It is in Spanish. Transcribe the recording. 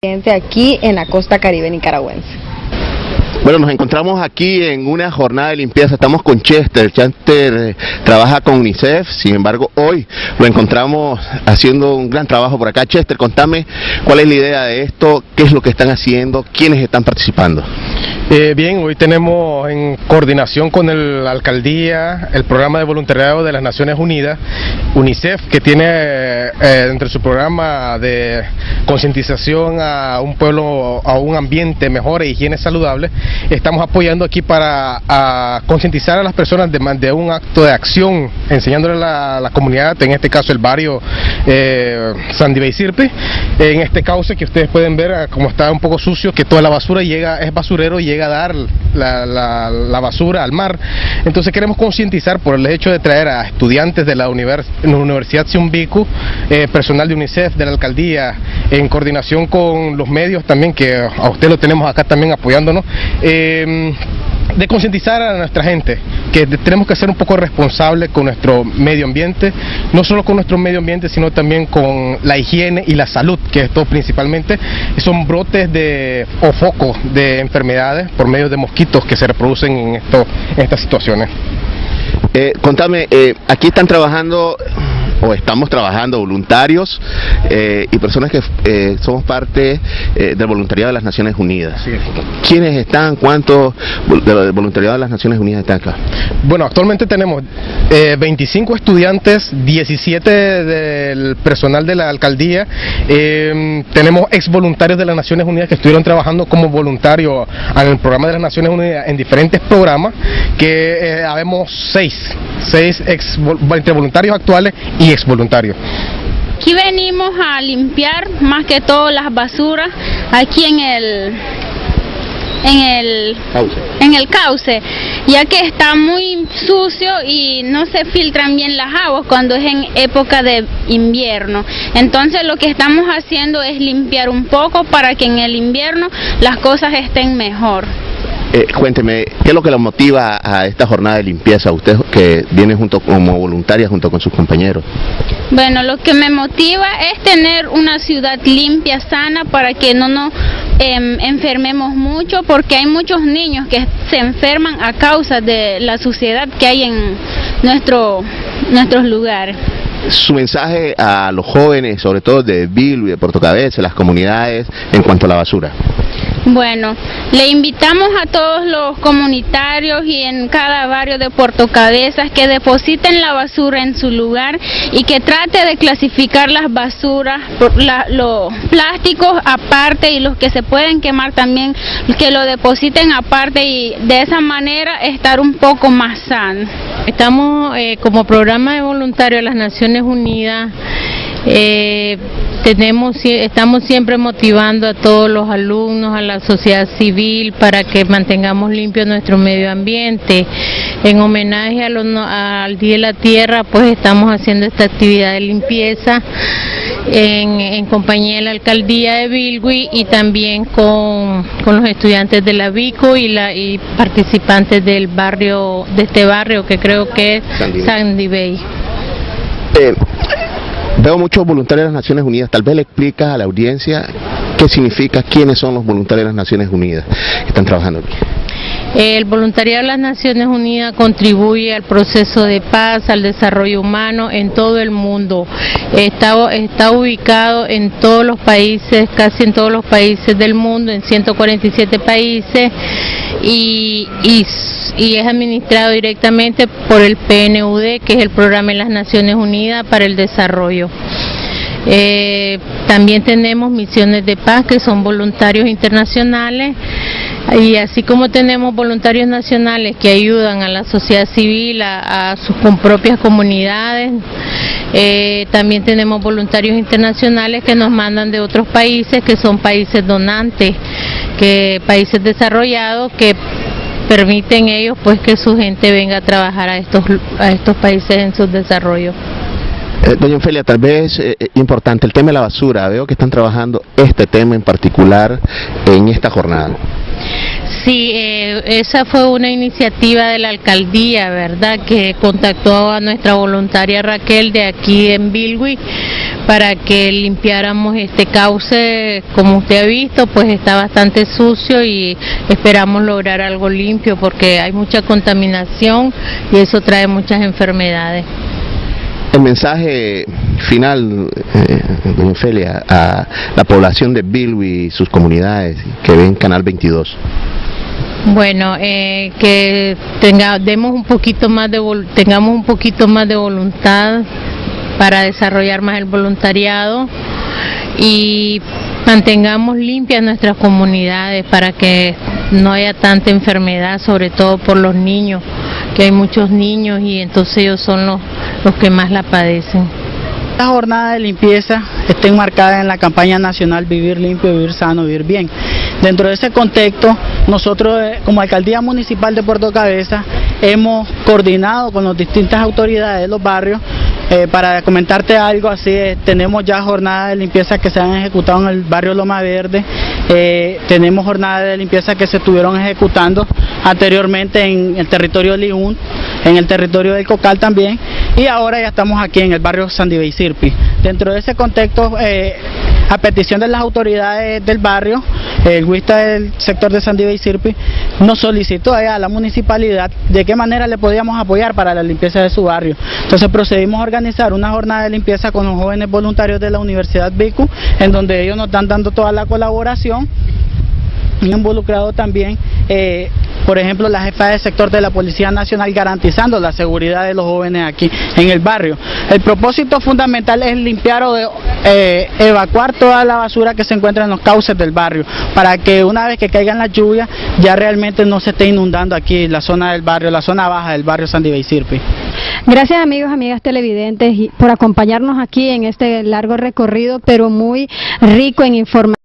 Aquí en la costa caribe nicaragüense. Bueno, nos encontramos aquí en una jornada de limpieza, estamos con Chester. Chester trabaja con UNICEF, sin embargo hoy lo encontramos haciendo un gran trabajo por acá. Chester, contame cuál es la idea de esto, qué es lo que están haciendo, quiénes están participando. Bien, hoy tenemos en coordinación con la alcaldía, el programa de voluntariado de las Naciones Unidas, UNICEF, que tiene entre su programa de concientización a un pueblo, a un ambiente mejor e higiene saludable. Estamos apoyando aquí para concientizar a las personas de un acto de acción, enseñándole a la comunidad, en este caso el barrio Sandibey Sirpe, en este cauce que ustedes pueden ver como está un poco sucio, que toda la basura es basurero y llega a dar la basura al mar. Entonces queremos concientizar por el hecho de traer a estudiantes de la Universidad Siumbicu, personal de UNICEF, de la alcaldía, en coordinación con los medios también, que a usted lo tenemos acá también apoyándonos, de concientizar a nuestra gente que tenemos que ser un poco responsables con nuestro medio ambiente, no solo con nuestro medio ambiente, sino también con la higiene y la salud, que esto principalmente son brotes o focos de enfermedades por medio de mosquitos que se reproducen en estas situaciones. Contame, aquí están trabajando o estamos trabajando voluntarios y personas que somos parte del voluntariado de las Naciones Unidas. Sí. ¿Quiénes están? ¿Cuántos del voluntariado de las Naciones Unidas están acá? Bueno, actualmente tenemos 25 estudiantes, 17 del personal de la alcaldía, tenemos ex voluntarios de las Naciones Unidas que estuvieron trabajando como voluntarios en el programa de las Naciones Unidas en diferentes programas, que habemos 6 entre voluntarios actuales y ex voluntarios. Aquí venimos a limpiar más que todo las basuras aquí en el cauce, ya que está muy sucio y no se filtran bien las aguas cuando es en época de invierno. Entonces lo que estamos haciendo es limpiar un poco para que en el invierno las cosas estén mejor. Cuénteme, ¿qué es lo que lo motiva a esta jornada de limpieza? Usted que viene como voluntaria junto con sus compañeros. Bueno, lo que me motiva es tener una ciudad limpia, sana, para que no nos enfermemos mucho, porque hay muchos niños que se enferman a causa de la suciedad que hay en nuestros lugares. Su mensaje a los jóvenes, sobre todo de Bilwi, de Puerto Cabeza, las comunidades, en cuanto a la basura. Bueno, le invitamos a todos los comunitarios y en cada barrio de Puerto Cabezas que depositen la basura en su lugar y que trate de clasificar las basuras, los plásticos aparte y los que se pueden quemar también, que lo depositen aparte y de esa manera estar un poco más sano. Estamos como programa de voluntarios de las Naciones Unidas. Estamos siempre motivando a todos los alumnos, a la sociedad civil, para que mantengamos limpio nuestro medio ambiente. En homenaje al Día de la Tierra, pues estamos haciendo esta actividad de limpieza en compañía de la alcaldía de Bilwi y también con los estudiantes de la Vico y participantes del barrio, de este barrio que creo que es Sandibey. Veo muchos voluntarios de las Naciones Unidas, tal vez le explica a la audiencia qué significa, quiénes son los voluntarios de las Naciones Unidas que están trabajando aquí. El voluntariado de las Naciones Unidas contribuye al proceso de paz, al desarrollo humano en todo el mundo. Está ubicado en todos los países, casi en todos los países del mundo, en 147 países y es administrado directamente por el PNUD, que es el Programa de las Naciones Unidas para el Desarrollo. También tenemos misiones de paz, que son voluntarios internacionales, y así como tenemos voluntarios nacionales que ayudan a la sociedad civil, a sus propias comunidades, también tenemos voluntarios internacionales que nos mandan de otros países, que son países donantes, países desarrollados, que permiten ellos pues que su gente venga a trabajar a estos países en su desarrollo. Doña Ofelia, tal vez importante el tema de la basura. Veo que están trabajando este tema en particular en esta jornada. Sí, esa fue una iniciativa de la alcaldía, ¿verdad?, que contactó a nuestra voluntaria Raquel de aquí en Bilwi para que limpiáramos este cauce. Como usted ha visto, pues está bastante sucio y esperamos lograr algo limpio porque hay mucha contaminación y eso trae muchas enfermedades. El mensaje final, doña Ofelia, a la población de Bilwi y sus comunidades que ven Canal 22. Bueno, que tengamos un poquito más de voluntad para desarrollar más el voluntariado y mantengamos limpias nuestras comunidades para que no haya tanta enfermedad, sobre todo por los niños, que hay muchos niños y entonces ellos son los que más la padecen. Esta jornada de limpieza está enmarcada en la campaña nacional Vivir Limpio, Vivir Sano, Vivir Bien. Dentro de ese contexto, nosotros como Alcaldía Municipal de Puerto Cabeza hemos coordinado con las distintas autoridades de los barrios. Para comentarte algo así, tenemos ya jornadas de limpieza que se han ejecutado en el barrio Loma Verde, tenemos jornadas de limpieza que se estuvieron ejecutando anteriormente en el territorio de Liún, en el territorio del Cocal también, y ahora ya estamos aquí en el barrio Sandive y Sirpi. Dentro de ese contexto, a petición de las autoridades del barrio, el WISTA del sector de Sandive y Sirpi nos solicitó a la municipalidad de qué manera le podíamos apoyar para la limpieza de su barrio. Entonces procedimos a organizar una jornada de limpieza con los jóvenes voluntarios de la Universidad BICU, en donde ellos nos están dando toda la colaboración. Han involucrado también, por ejemplo, la jefa de sector de la Policía Nacional, garantizando la seguridad de los jóvenes aquí en el barrio. El propósito fundamental es limpiar o evacuar toda la basura que se encuentra en los cauces del barrio, para que una vez que caigan las lluvias ya realmente no se esté inundando aquí la zona del barrio, la zona baja del barrio Sandive y Sirpi. Gracias amigos, amigas televidentes por acompañarnos aquí en este largo recorrido, pero muy rico en información.